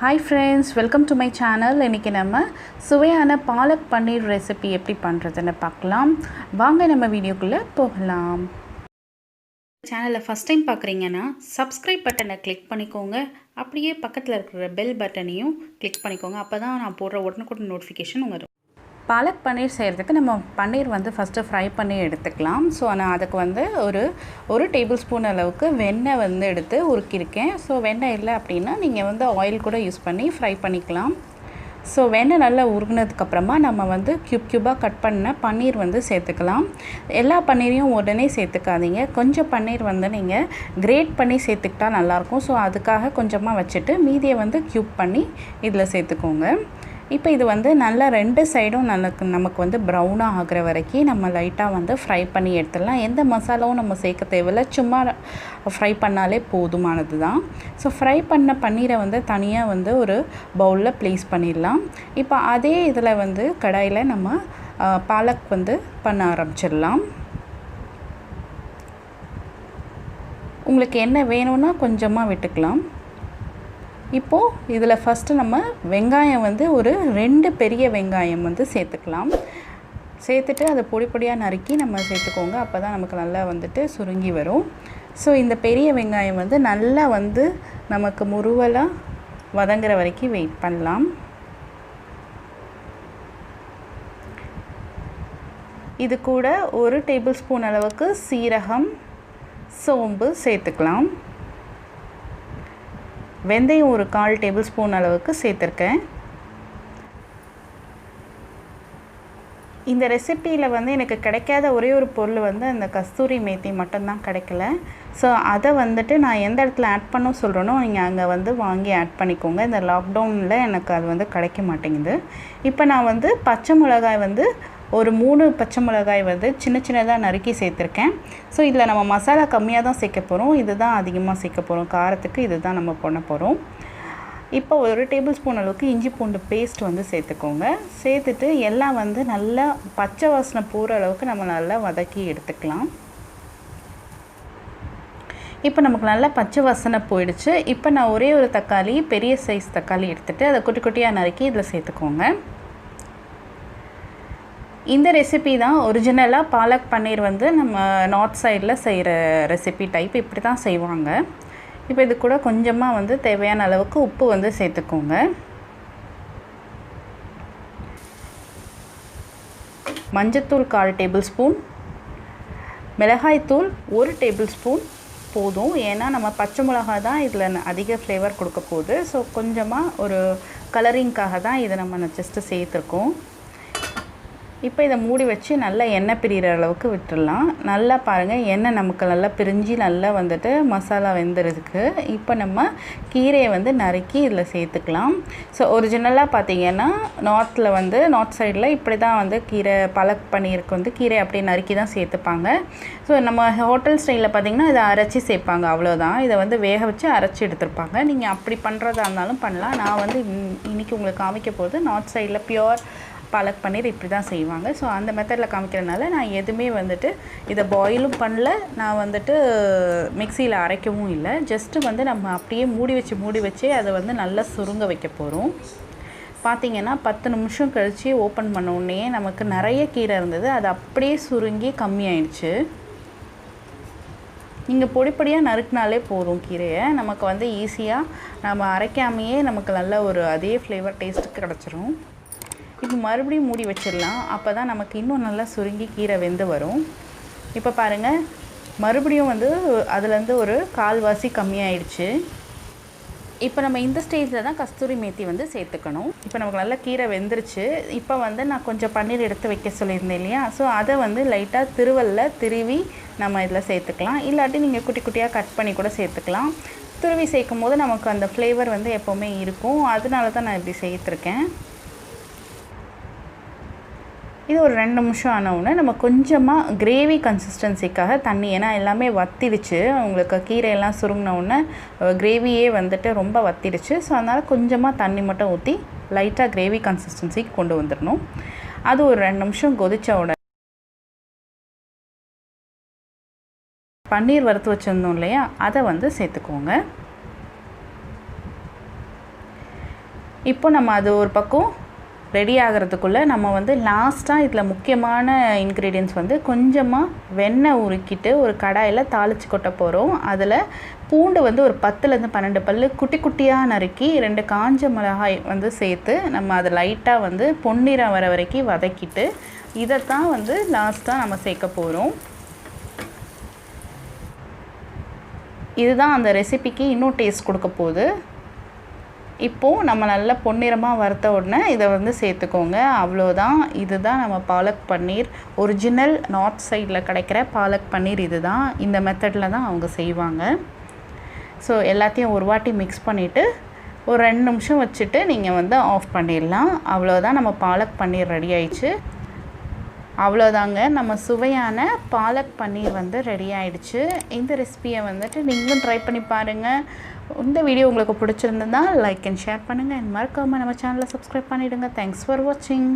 Hi friends, welcome to my channel. இன்னைக்கு நம்ம சுவையான பாலக் பன்னீர் ரெசிபி எப்படி பண்றதுன்னு பார்க்கலாம். வாங்க நம்ம வீடியோக்குள்ள போகலாம். சேனலை ஃபர்ஸ்ட் டைம் பார்க்குறீங்கன்னா சப்ஸ்கிரைப் பட்டனை கிளிக் பண்ணிக்கோங்க. அப்படியே பக்கத்தில் இருக்கிற பெல் பட்டனையும் கிளிக் பண்ணிக்கோங்க. அப்போ தான் நான் போடுற உடனுக்குடன் நோட்டிஃபிகேஷன் வரும். பாலக் பன்னீர் செய்கிறதுக்கு நம்ம பன்னீர் ஃபஸ்ட்டு ஃப்ரை பண்ணி எடுத்துக்கலாம். ஸோ நான் அதுக்கு ஒரு டேபிள் ஸ்பூன் அளவுக்கு வெண்ணெய் எடுத்து உருக்கியிருக்கேன். ஸோ வெண்ணெய் இல்லை அப்படின்னா நீங்கள் ஆயில் கூட யூஸ் பண்ணி ஃப்ரை பண்ணிக்கலாம். ஸோ வெண்ணெய் நல்லா உருகினதுக்கப்புறமா நம்ம க்யூபாக கட் பண்ண பன்னீர் சேர்த்துக்கலாம். எல்லா பன்னீரையும் உடனே சேர்த்துக்காதீங்க. கொஞ்சம் பன்னீர் நீங்கள் கிரேட் பண்ணி சேர்த்துக்கிட்டா நல்லாயிருக்கும். ஸோ அதுக்காக கொஞ்சமாக வச்சுட்டு மீதியை க்யூப் பண்ணி இதில் சேர்த்துக்கோங்க. இப்போ இது நல்லா ரெண்டு சைடும் நமக்கு ப்ரௌனாக ஆகிற வரைக்கும் நம்ம லைட்டாக ஃப்ரை பண்ணி எடுத்துடலாம். எந்த மசாலாவும் நம்ம சேர்க்க தேவையில்லை, சும்மா ஃப்ரை பண்ணாலே போதுமானது தான். ஸோ ஃப்ரை பண்ண பன்னீரை தனியாக ஒரு பவுலில் ப்ளேஸ் பண்ணிடலாம். இப்போ அதே இதில் கடாயில் நம்ம பாலக் பண்ண ஆரம்பிச்சிடலாம். உங்களுக்கு என்ன வேணும்னா கொஞ்சமாக விட்டுக்கலாம். இப்போது இதில் ஃபஸ்ட்டு நம்ம வெங்காயம் ஒரு 2 பெரிய வெங்காயம் சேர்த்துக்கலாம். சேர்த்துட்டு அதை பொடி பொடியாக நறுக்கி நம்ம சேர்த்துக்கோங்க. அப்போ தான் நமக்கு நல்லா சுருங்கி வரும். ஸோ இந்த பெரிய வெங்காயம் நல்லா நமக்கு முருவலாக வதங்குற வரைக்கும் வெயிட் பண்ணலாம். இது கூட 1 டேபிள் ஸ்பூன் அளவுக்கு சீரகம், சோம்பு சேர்த்துக்கலாம். வெந்தயம் ஒரு 1/4 டேபிள் ஸ்பூன் அளவுக்கு சேர்த்துருக்கேன். இந்த ரெசிப்பியில் எனக்கு கிடைக்காத ஒரே ஒரு பொருள் அந்த கஸ்தூரி மேத்தி மட்டும்தான் கிடைக்கல. ஸோ அதை நான் எந்த இடத்துல ஆட் பண்ண சொல்கிறேனோ நீங்கள் அங்கே வாங்கி ஆட் பண்ணிக்கோங்க. இந்த லாக்டவுனில் எனக்கு அது கிடைக்க மாட்டேங்குது. இப்போ நான் பச்சை மிளகாய் ஒரு 3 பச்சை மிளகாய் சின்ன சின்னதாக நறுக்கி சேர்த்துருக்கேன். ஸோ இதில் நம்ம மசாலா கம்மியாக தான் சேர்க்க போகிறோம். இது தான் அதிகமாக சேர்க்க போகிறோம். காரத்துக்கு இது தான் நம்ம பண்ண போகிறோம். இப்போ 1 டேபிள் ஸ்பூன் அளவுக்கு இஞ்சி பூண்டு பேஸ்ட் சேர்த்துக்கோங்க. சேர்த்துட்டு எல்லாம் நல்லா பச்சை வாசனை போகிற அளவுக்கு நம்ம நல்லா வதக்கி எடுத்துக்கலாம். இப்போ நமக்கு நல்லா பச்சை வாசனை போயிடுச்சு. இப்போ நான் ஒரே ஒரு தக்காளி, பெரிய சைஸ் தக்காளி எடுத்துகிட்டு அதை குட்டி குட்டியாக நறுக்கி இதில் சேர்த்துக்கோங்க. இந்த ரெசிபி தான் ஒரிஜினலாக பாலக் பன்னீர் நம்ம நார்த் சைடில் செய்கிற ரெசிபி டைப். இப்படி தான் செய்வாங்க. இப்போ இது கூட கொஞ்சமாக தேவையான அளவுக்கு உப்பு சேர்த்துக்கோங்க. மஞ்சத்தூள் 1/4 டேபிள் ஸ்பூன், மிளகாய்த்தூள் 1 டேபிள் ஸ்பூன் போதும். ஏன்னா நம்ம பச்சை மிளகாய் தான் இதில் அதிக ஃப்ளேவர் கொடுக்க போகுது. ஸோ கொஞ்சமாக ஒரு கலரிங்காக தான் இதை நம்ம ஜஸ்ட்டு சேர்த்துருக்கோம். இப்போ இதை மூடி வச்சு நல்லா எண்ணெய் பிரிகிற அளவுக்கு விட்டுடலாம். நல்லா பாருங்கள், எண்ணெய் நமக்கு நல்லா பிரிஞ்சு நல்லா மசாலா வெந்துறதுக்கு. இப்போ நம்ம கீரையை நறுக்கி இதில் சேர்த்துக்கலாம். ஸோ ஒரிஜினலாக பார்த்திங்கன்னா நார்த் சைடில் இப்படி தான் கீரை பாலக் பன்னீருக்கு கீரை அப்படியே நறுக்கி தான் சேர்த்துப்பாங்க. ஸோ நம்ம ஹோட்டல் ஸ்டைலில் பார்த்திங்கன்னா இதை அரைச்சி சேர்ப்பாங்க, அவ்வளோதான். இதை வேக வச்சு அரைச்சி எடுத்துருப்பாங்க. நீங்கள் அப்படி பண்ணுறதா இருந்தாலும் பண்ணலாம். நான் இன்றைக்கி உங்களுக்கு காமிக்க போது நார்த் சைடில் பியோர் பாலக் பன்னீர் இப்படி தான் செய்வாங்க. ஸோ அந்த மெத்தடில் காமிக்கிறதுனால நான் எதுவுமே இதை பாயிலும் பண்ணல, நான் மிக்சியில் அரைக்கவும் இல்லை. ஜஸ்ட்டு நம்ம அப்படியே மூடி வச்சு அதை நல்லா சுருங்க வைக்க போகிறோம். பார்த்திங்கன்னா 10 நிமிஷம் கழித்து ஓப்பன் பண்ண உடனே நமக்கு நிறைய கீரை இருந்தது. அது அப்படியே சுருங்கி கம்மியாயிடுச்சு. நீங்கள் பொடிப்பொடியாக நறுக்கினாலே போதும். கீரையை நமக்கு ஈஸியாக நம்ம அரைக்காமையே நமக்கு நல்ல ஒரு அதே ஃப்ளேவர் டேஸ்ட்டுக்கு கிடச்சிரும். இப்போ மறுபடியும் மூடி வச்சிடலாம். அப்போ தான் நமக்கு இன்னும் நல்லா சுருங்கி கீரை வெந்து வரும். இப்போ பாருங்கள், மறுபடியும் அதுலேருந்து ஒரு 1/4 கம்மியாயிடுச்சு. இப்போ நம்ம இந்த ஸ்டேஜில் தான் கஸ்தூரி மேத்தி சேர்த்துக்கணும். இப்போ நமக்கு நல்லா கீரை வெந்துருச்சு. இப்போ நான் கொஞ்சம் பன்னீர் எடுத்து வைக்க சொல்லியிருந்தேன் இல்லையா? ஸோ அதை லைட்டாக திருவி நம்ம இதில் சேர்த்துக்கலாம். இல்லாட்டி நீங்கள் குட்டி குட்டியாக கட் பண்ணி கூட சேர்த்துக்கலாம். துருவி சேர்க்கும் போது நமக்கு அந்த ஃப்ளேவர் எப்போவுமே இருக்கும். அதனால தான் நான் இப்படி சேர்த்துருக்கேன். இது ஒரு 2 நிமிஷம் ஆனவுடனே நம்ம கொஞ்சமாக கிரேவி கன்சிஸ்டன்சிக்காக தண்ணி, ஏன்னா எல்லாமே வத்திடுச்சு. உங்களுக்கு கீரையெல்லாம் சுருங்கினவுடனே கிரேவியே ரொம்ப வத்திடுச்சு. ஸோ அதனால் கொஞ்சமாக தண்ணி மட்டும் ஊற்றி லைட்டாக கிரேவி கன்சிஸ்டன்சிக்கு கொண்டு வந்துடணும். அது ஒரு 2 நிமிஷம் கொதித்த உடனே பன்னீர் வறுத்து வச்சுருந்தோம் இல்லையா, அதை சேர்த்துக்கோங்க. இப்போ நம்ம அது ஒரு பக்கம் ரெடி ஆகிறதுக்குள்ளே நம்ம வந்து லாஸ்ட்டாக இதில் முக்கியமான இன்க்ரீடியன்ட்ஸ் வந்து கொஞ்சமாக வெண்ணெய் உருக்கிட்டு ஒரு கடாயில் தாளித்து கொட்ட போகிறோம். அதில் பூண்டு வந்து ஒரு 10லேருந்து 12 பல் குட்டி குட்டியாக நறுக்கி 2 காஞ்ச மிளகாய் வந்து சேர்த்து நம்ம அதை லைட்டாக வந்து பொன்னிறம் வர வரைக்கும் வதக்கிட்டு இதைத்தான் வந்து லாஸ்ட்டாக நம்ம சேர்க்க போகிறோம். இதுதான் அந்த ரெசிபிக்கு இன்னும் டேஸ்ட் கொடுக்க போகுது. இப்போது நம்ம நல்லா பொன்னிறமாக வறுத்த உடனே இதை வந்து சேர்த்துக்கோங்க. அவ்வளோதான். இதுதான் நம்ம பாலக் பன்னீர். ஒரிஜினல் நார்த் சைடில் கிடைக்கிற பாலக் பன்னீர் இதுதான். இந்த மெத்தடில் தான் அவங்க செய்வாங்க. ஸோ எல்லாத்தையும் ஒரு வாட்டி மிக்ஸ் பண்ணிவிட்டு ஒரு 2 நிமிஷம் வச்சுட்டு நீங்கள் வந்து ஆஃப் பண்ணிடலாம். அவ்வளோதான், நம்ம பாலக் பன்னீர் ரெடி ஆயிடுச்சு. அவ்வளோதாங்க, நம்ம சுவையான பாலக் பன்னீர் வந்து ரெடி ஆகிடுச்சு. இந்த ரெசிபியை வந்துட்டு நீங்களும் ட்ரை பண்ணி பாருங்கள். இந்த வீடியோ உங்களுக்கு பிடிச்சிருந்ததா லைக் அண்ட் ஷேர் பண்ணுங்கள். மறக்காமல் நம்ம சேனலை சப்ஸ்கிரைப் பண்ணிவிடுங்க. தேங்க்ஸ் ஃபார் வாட்சிங்.